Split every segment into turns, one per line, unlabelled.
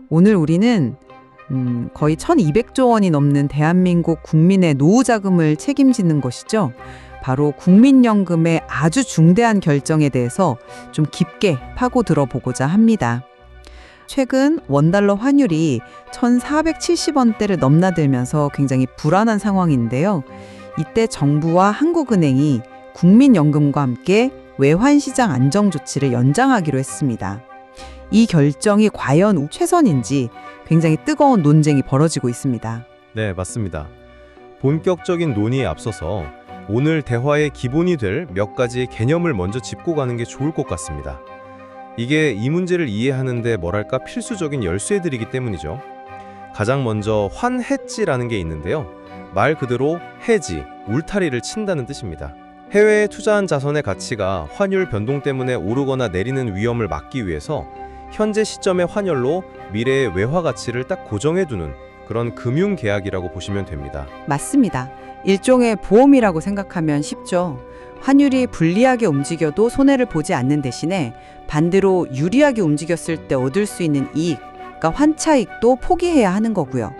오늘 우리는 거의 1200조 원이 넘는 대한민국 국민의 노후 자금을 책임지는 것이죠. 바로 국민연금의 아주 중대한 결정에 대해서 좀 깊게 파고 들어보고자 합니다. 최근 원달러 환율이 1470원대를 넘나들면서 굉장히 불안한 상황인데요. 이때 정부와 한국은행이 국민연금과 함께 외환시장 안정 조치를 연장하기로 했습니다. 이 결정이 과연 최선인지 굉장히 뜨거운 논쟁이 벌어지고 있습니다.
네, 맞습니다. 본격적인 논의에 앞서서 오늘 대화의 기본이 될 몇 가지 개념을 먼저 짚고 가는 게 좋을 것 같습니다. 이게 이 문제를 이해하는데 뭐랄까 필수적인 열쇠들이기 때문이죠. 가장 먼저 환해지라는 게 있는데요. 말 그대로 해지, 울타리를 친다는 뜻입니다. 해외에 투자한 자산의 가치가 환율 변동 때문에 오르거나 내리는 위험을 막기 위해서 현재 시점의 환율로 미래의 외화 가치를 딱 고정해두는 그런 금융 계약이라고 보시면 됩니다.
맞습니다. 일종의 보험이라고 생각하면 쉽죠. 환율이 불리하게 움직여도 손해를 보지 않는 대신에 반대로 유리하게 움직였을 때 얻을 수 있는 이익, 그러니까 환차익도 포기해야 하는 거고요.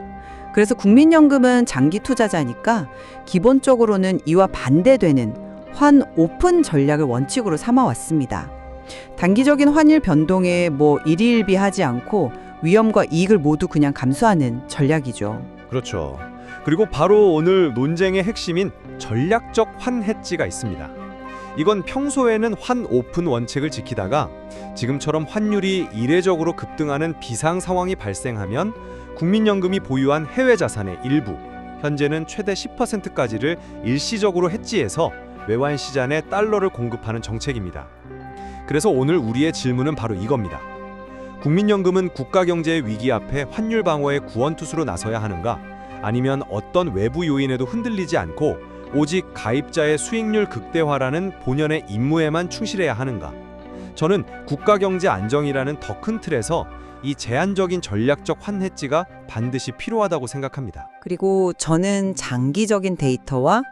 그래서 국민연금은 장기 투자자니까 기본적으로는 이와 반대되는 환 오픈 전략을 원칙으로 삼아왔습니다. 단기적인 환율 변동에 일희일비하지 않고 위험과 이익을 모두 그냥 감수하는 전략이죠.
그렇죠. 그리고 바로 오늘 논쟁의 핵심인 전략적 환해지가 있습니다. 이건 평소에는 환 오픈 원칙을 지키다가 지금처럼 환율이 이례적으로 급등하는 비상 상황이 발생하면 국민연금이 보유한 해외 자산의 일부, 현재는 최대 10%까지를 일시적으로 해지해서 외환 시장에 달러를 공급하는 정책입니다. 그래서 오늘 우리의 질문은 바로 이겁니다. 국민연금은 국가경제의 위기 앞에 환율 방어의 구원투수로 나서야 하는가? 아니면 어떤 외부 요인에도 흔들리지 않고 오직 가입자의 수익률 극대화라는 본연의 임무에만 충실해야 하는가? 저는 국가경제 안정이라는 더 큰 틀에서 이 제한적인 전략적 환해지가 반드시 필요하다고 생각합니다.
그리고 저는 장기적인 데이터와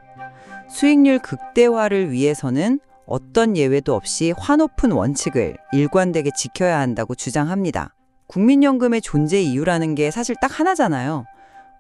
수익률 극대화를 위해서는 어떤 예외도 없이 환오픈 원칙을 일관되게 지켜야 한다고 주장합니다. 국민연금의 존재 이유라는 게 사실 딱 하나잖아요.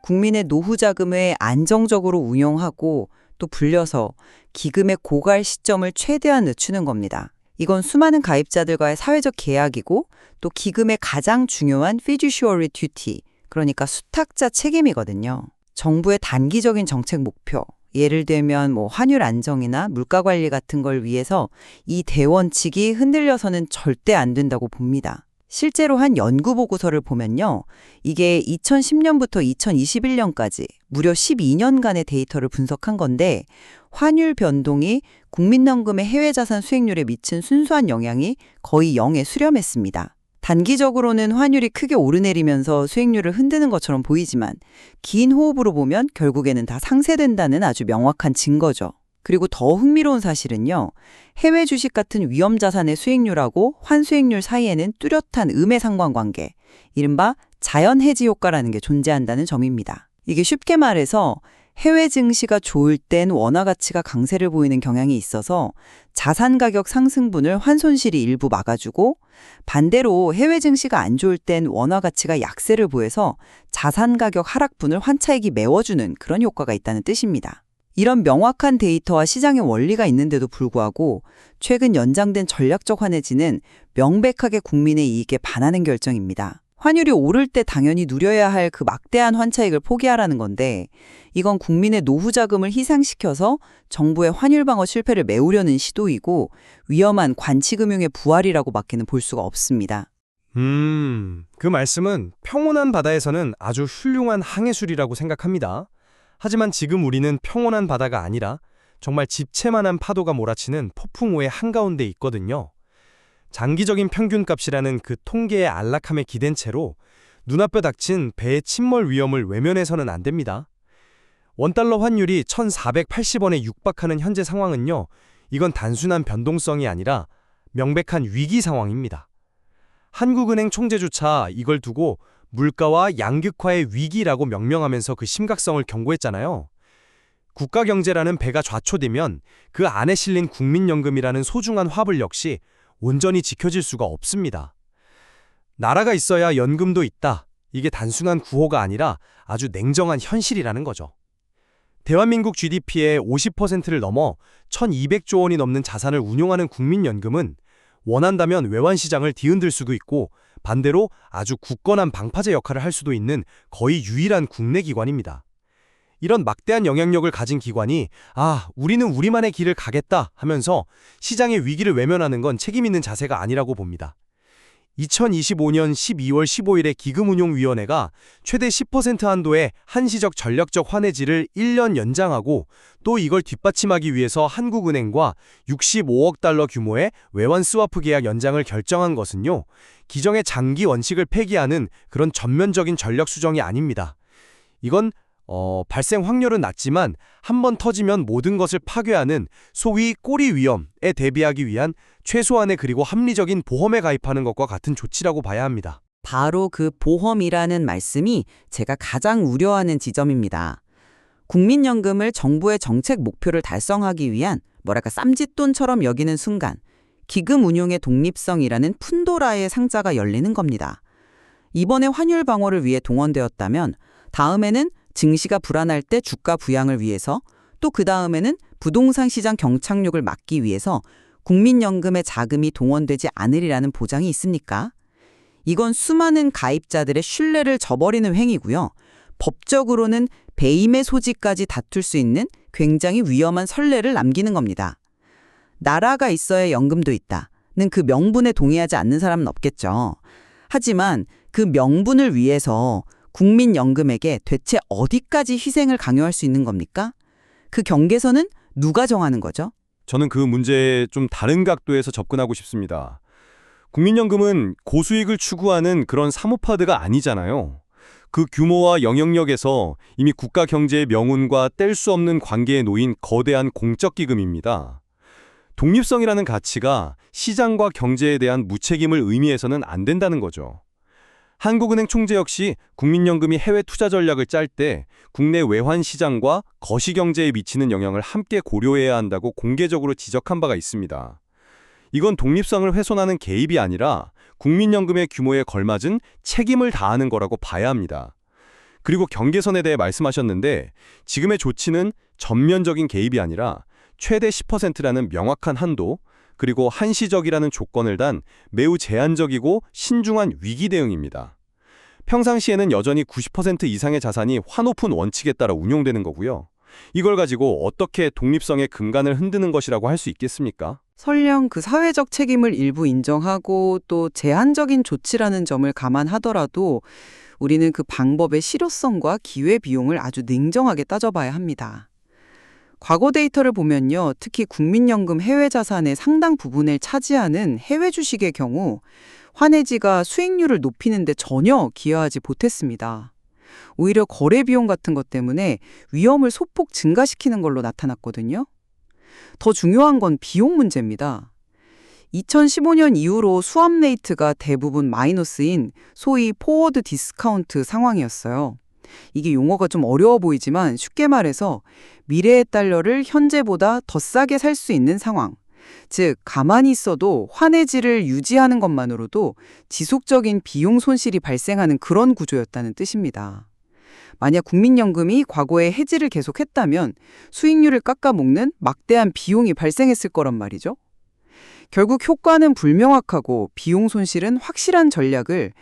국민의 노후 자금을 안정적으로 운용하고 또 불려서 기금의 고갈 시점을 최대한 늦추는 겁니다. 이건 수많은 가입자들과의 사회적 계약이고 또 기금의 가장 중요한 fiduciary duty, 그러니까 수탁자 책임이거든요. 정부의 단기적인 정책 목표, 예를 들면 환율 안정이나 물가 관리 같은 걸 위해서 이 대원칙이 흔들려서는 절대 안 된다고 봅니다. 실제로 한 연구 보고서를 보면요. 이게 2010년부터 2021년까지 무려 12년간의 데이터를 분석한 건데 환율 변동이 국민연금의 해외 자산 수익률에 미친 순수한 영향이 거의 0에 수렴했습니다. 단기적으로는 환율이 크게 오르내리면서 수익률을 흔드는 것처럼 보이지만 긴 호흡으로 보면 결국에는 다 상쇄된다는 아주 명확한 증거죠. 그리고 더 흥미로운 사실은요. 해외 주식 같은 위험 자산의 수익률하고 환수익률 사이에는 뚜렷한 음의 상관관계, 이른바 자연 해지 효과라는 게 존재한다는 점입니다. 이게 쉽게 말해서 해외 증시가 좋을 땐 원화 가치가 강세를 보이는 경향이 있어서 자산 가격 상승분을 환손실이 일부 막아주고 반대로 해외 증시가 안 좋을 땐 원화 가치가 약세를 보여서 자산 가격 하락분을 환차익이 메워주는 그런 효과가 있다는 뜻입니다. 이런 명확한 데이터와 시장의 원리가 있는데도 불구하고 최근 연장된 전략적 환해지는 명백하게 국민의 이익에 반하는 결정입니다. 환율이 오를 때 당연히 누려야 할 그 막대한 환차익을 포기하라는 건데 이건 국민의 노후 자금을 희생시켜서 정부의 환율 방어 실패를 메우려는 시도이고 위험한 관치금융의 부활이라고 밖에는 볼 수가 없습니다.
그 말씀은 평온한 바다에서는 아주 훌륭한 항해술이라고 생각합니다. 하지만 지금 우리는 평온한 바다가 아니라 정말 집채만한 파도가 몰아치는 폭풍우의 한가운데 있거든요. 장기적인 평균값이라는 그 통계의 안락함에 기댄 채로 눈앞에 닥친 배의 침몰 위험을 외면해서는 안 됩니다. 원달러 환율이 1480원에 육박하는 현재 상황은요. 이건 단순한 변동성이 아니라 명백한 위기 상황입니다. 한국은행 총재조차 이걸 두고 물가와 양극화의 위기라고 명명하면서 그 심각성을 경고했잖아요. 국가경제라는 배가 좌초되면 그 안에 실린 국민연금이라는 소중한 화물 역시 온전히 지켜질 수가 없습니다. 나라가 있어야 연금도 있다. 이게 단순한 구호가 아니라 아주 냉정한 현실이라는 거죠. 대한민국 GDP의 50%를 넘어 1200조 원이 넘는 자산을 운용하는 국민연금은 원한다면 외환시장을 뒤흔들 수도 있고 반대로 아주 굳건한 방파제 역할을 할 수도 있는 거의 유일한 국내 기관입니다. 이런 막대한 영향력을 가진 기관이 우리는 우리만의 길을 가겠다 하면서 시장의 위기를 외면하는 건 책임 있는 자세가 아니라고 봅니다. 2025년 12월 15일에 기금운용위원회가 최대 10% 한도의 한시적 전략적 환해지를 1년 연장하고 또 이걸 뒷받침하기 위해서 한국은행과 65억 달러 규모의 외환 스와프 계약 연장을 결정한 것은요. 기정의 장기 원칙을 폐기하는 그런 전면적인 전력 수정이 아닙니다. 이건 발생 확률은 낮지만 한번 터지면 모든 것을 파괴하는 소위 꼬리 위험에 대비하기 위한 최소한의 그리고 합리적인 보험에 가입하는 것과 같은 조치라고 봐야 합니다.
바로 그 보험이라는 말씀이 제가 가장 우려하는 지점입니다. 국민연금을 정부의 정책 목표를 달성하기 위한 쌈짓돈처럼 여기는 순간 기금 운용의 독립성이라는 푼도라의 상자가 열리는 겁니다. 이번에 환율 방어를 위해 동원되었다면 다음에는 증시가 불안할 때 주가 부양을 위해서 또 그 다음에는 부동산 시장 경착륙을 막기 위해서 국민연금의 자금이 동원되지 않으리라는 보장이 있습니까? 이건 수많은 가입자들의 신뢰를 저버리는 행위고요. 법적으로는 배임의 소지까지 다툴 수 있는 굉장히 위험한 선례를 남기는 겁니다. 나라가 있어야 연금도 있다는 그 명분에 동의하지 않는 사람은 없겠죠. 하지만 그 명분을 위해서 국민연금에게 대체 어디까지 희생을 강요할 수 있는 겁니까? 그 경계선은 누가 정하는 거죠?
저는 그 문제에 좀 다른 각도에서 접근하고 싶습니다. 국민연금은 고수익을 추구하는 그런 사모파드가 아니잖아요. 그 규모와 영향력에서 이미 국가 경제의 명운과 뗄 수 없는 관계에 놓인 거대한 공적 기금입니다. 독립성이라는 가치가 시장과 경제에 대한 무책임을 의미해서는 안 된다는 거죠. 한국은행 총재 역시 국민연금이 해외 투자 전략을 짤 때 국내 외환 시장과 거시경제에 미치는 영향을 함께 고려해야 한다고 공개적으로 지적한 바가 있습니다. 이건 독립성을 훼손하는 개입이 아니라 국민연금의 규모에 걸맞은 책임을 다하는 거라고 봐야 합니다. 그리고 경계선에 대해 말씀하셨는데 지금의 조치는 전면적인 개입이 아니라 최대 10%라는 명확한 한도, 그리고 한시적이라는 조건을 단 매우 제한적이고 신중한 위기 대응입니다. 평상시에는 여전히 90% 이상의 자산이 환오픈 원칙에 따라 운용되는 거고요. 이걸 가지고 어떻게 독립성의 근간을 흔드는 것이라고 할 수 있겠습니까?
설령 그 사회적 책임을 일부 인정하고 또 제한적인 조치라는 점을 감안하더라도 우리는 그 방법의 실효성과 기회비용을 아주 냉정하게 따져봐야 합니다. 과거 데이터를 보면요. 특히 국민연금 해외 자산의 상당 부분을 차지하는 해외 주식의 경우 환해지가 수익률을 높이는 데 전혀 기여하지 못했습니다. 오히려 거래 비용 같은 것 때문에 위험을 소폭 증가시키는 걸로 나타났거든요. 더 중요한 건 비용 문제입니다. 2015년 이후로 수합 레이트가 대부분 마이너스인 소위 포워드 디스카운트 상황이었어요. 이게 용어가 좀 어려워 보이지만 쉽게 말해서 미래의 달러를 현재보다 더 싸게 살 수 있는 상황. 즉, 가만히 있어도 환해지를 유지하는 것만으로도 지속적인 비용 손실이 발생하는 그런 구조였다는 뜻입니다. 만약 국민연금이 과거에 해지를 계속했다면 수익률을 깎아먹는 막대한 비용이 발생했을 거란 말이죠. 결국 효과는 불명확하고 비용 손실은 확실한 전략을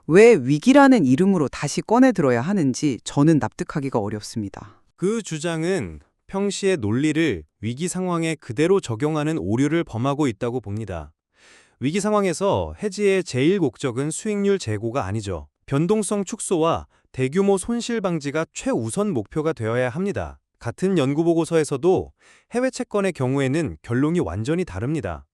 왜 위기라는 이름으로 다시 꺼내 들어야 하는지 저는 납득하기가 어렵습니다.
그 주장은 평시의 논리를 위기 상황에 그대로 적용하는 오류를 범하고 있다고 봅니다. 위기 상황에서 해지의 제일 목적은 수익률 제고가 아니죠. 변동성 축소와 대규모 손실 방지가 최우선 목표가 되어야 합니다. 같은 연구 보고서에서도 해외 채권의 경우에는 결론이 완전히 다릅니다.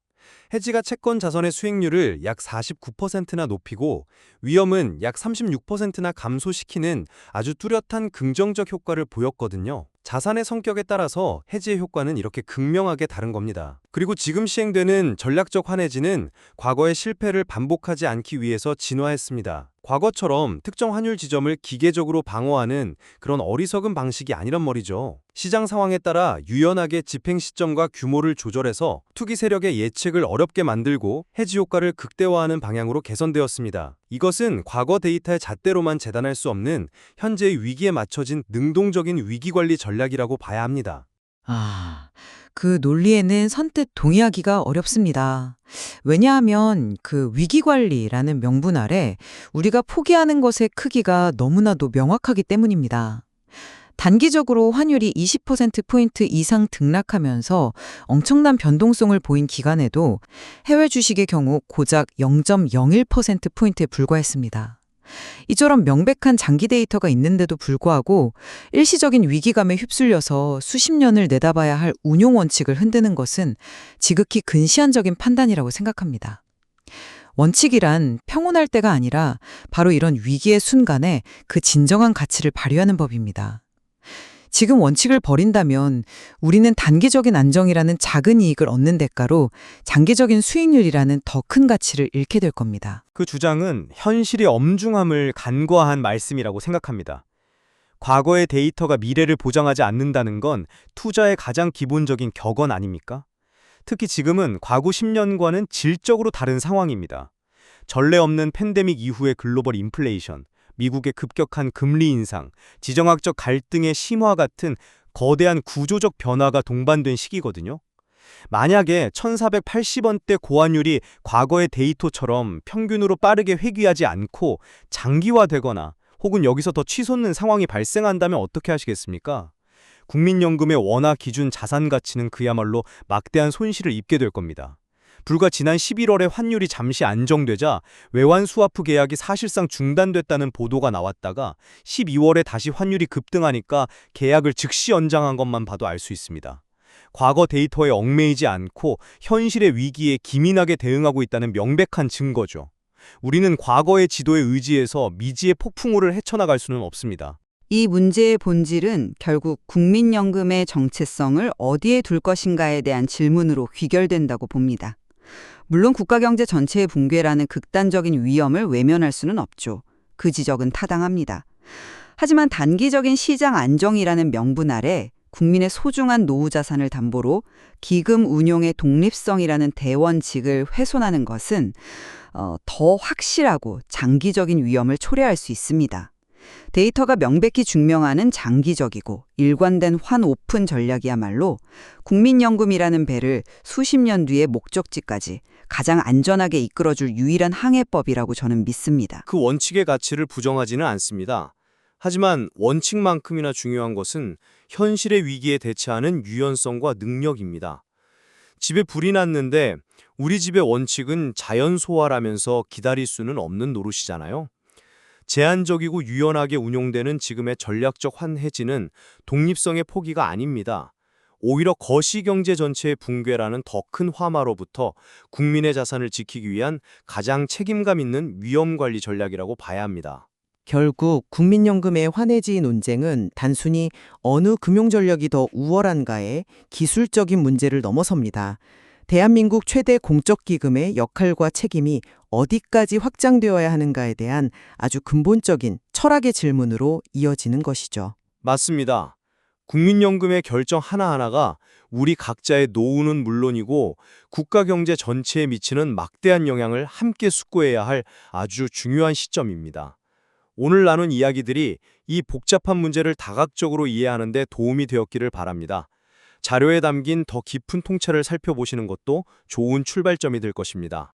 해지가 채권 자산의 수익률을 약 49%나 높이고 위험은 약 36%나 감소시키는 아주 뚜렷한 긍정적 효과를 보였거든요. 자산의 성격에 따라서 해지의 효과는 이렇게 극명하게 다른 겁니다.
그리고 지금 시행되는 전략적 환해지는 과거의 실패를 반복하지 않기 위해서 진화했습니다. 과거처럼 특정 환율 지점을 기계적으로 방어하는 그런 어리석은 방식이 아니란 말이죠. 시장 상황에 따라 유연하게 집행 시점과 규모를 조절해서 투기 세력의 예측을 어렵게 만들고 해지 효과를 극대화하는 방향으로 개선되었습니다. 이것은 과거 데이터의 잣대로만 재단할 수 없는 현재의 위기에 맞춰진 능동적인 위기관리 전략이라고 봐야 합니다.
그 논리에는 선뜻 동의하기가 어렵습니다. 왜냐하면 그 위기관리라는 명분 아래 우리가 포기하는 것의 크기가 너무나도 명확하기 때문입니다. 단기적으로 환율이 20%포인트 이상 등락하면서 엄청난 변동성을 보인 기간에도 해외 주식의 경우 고작 0.01%포인트에 불과했습니다. 이처럼 명백한 장기 데이터가 있는데도 불구하고 일시적인 위기감에 휩쓸려서 수십 년을 내다봐야 할 운용 원칙을 흔드는 것은 지극히 근시안적인 판단이라고 생각합니다. 원칙이란 평온할 때가 아니라 바로 이런 위기의 순간에 그 진정한 가치를 발휘하는 법입니다. 지금 원칙을 버린다면 우리는 단기적인 안정이라는 작은 이익을 얻는 대가로 장기적인 수익률이라는 더 큰 가치를 잃게 될 겁니다.
그 주장은 현실의 엄중함을 간과한 말씀이라고 생각합니다. 과거의 데이터가 미래를 보장하지 않는다는 건 투자의 가장 기본적인 격언 아닙니까? 특히 지금은 과거 10년과는 질적으로 다른 상황입니다. 전례 없는 팬데믹 이후의 글로벌 인플레이션, 미국의 급격한 금리 인상, 지정학적 갈등의 심화 같은 거대한 구조적 변화가 동반된 시기거든요. 만약에 1480원대 고환율이 과거의 데이터처럼 평균으로 빠르게 회귀하지 않고 장기화되거나 혹은 여기서 더 치솟는 상황이 발생한다면 어떻게 하시겠습니까? 국민연금의 원화 기준 자산 가치는 그야말로 막대한 손실을 입게 될 겁니다. 불과 지난 11월에 환율이 잠시 안정되자 외환 스와프 계약이 사실상 중단됐다는 보도가 나왔다가 12월에 다시 환율이 급등하니까 계약을 즉시 연장한 것만 봐도 알 수 있습니다. 과거 데이터에 얽매이지 않고 현실의 위기에 기민하게 대응하고 있다는 명백한 증거죠. 우리는 과거의 지도에 의지해서 미지의 폭풍우를 헤쳐나갈 수는 없습니다.
이 문제의 본질은 결국 국민연금의 정체성을 어디에 둘 것인가에 대한 질문으로 귀결된다고 봅니다. 물론 국가경제 전체의 붕괴라는 극단적인 위험을 외면할 수는 없죠. 그 지적은 타당합니다. 하지만 단기적인 시장 안정이라는 명분 아래 국민의 소중한 노후 자산을 담보로 기금 운용의 독립성이라는 대원칙을 훼손하는 것은 더 확실하고 장기적인 위험을 초래할 수 있습니다. 데이터가 명백히 증명하는 장기적이고 일관된 환오픈 전략이야말로 국민연금이라는 배를 수십 년 뒤의 목적지까지 가장 안전하게 이끌어줄 유일한 항해법이라고 저는 믿습니다.
그 원칙의 가치를 부정하지는 않습니다. 하지만 원칙만큼이나 중요한 것은 현실의 위기에 대처하는 유연성과 능력입니다. 집에 불이 났는데 우리 집의 원칙은 자연 소화라면서 기다릴 수는 없는 노릇이잖아요. 제한적이고 유연하게 운용되는 지금의 전략적 환해지는 독립성의 포기가 아닙니다. 오히려 거시경제 전체의 붕괴라는 더 큰 화마로부터 국민의 자산을 지키기 위한 가장 책임감 있는 위험관리 전략이라고 봐야 합니다.
결국 국민연금의 환해지 논쟁은 단순히 어느 금융전략이 더 우월한가의 기술적인 문제를 넘어섭니다. 대한민국 최대 공적기금의 역할과 책임이 어디까지 확장되어야 하는가에 대한 아주 근본적인 철학의 질문으로 이어지는 것이죠.
맞습니다. 국민연금의 결정 하나하나가 우리 각자의 노후는 물론이고 국가경제 전체에 미치는 막대한 영향을 함께 숙고해야 할 아주 중요한 시점입니다. 오늘 나눈 이야기들이 이 복잡한 문제를 다각적으로 이해하는 데 도움이 되었기를 바랍니다. 자료에 담긴 더 깊은 통찰을 살펴보시는 것도 좋은 출발점이 될 것입니다.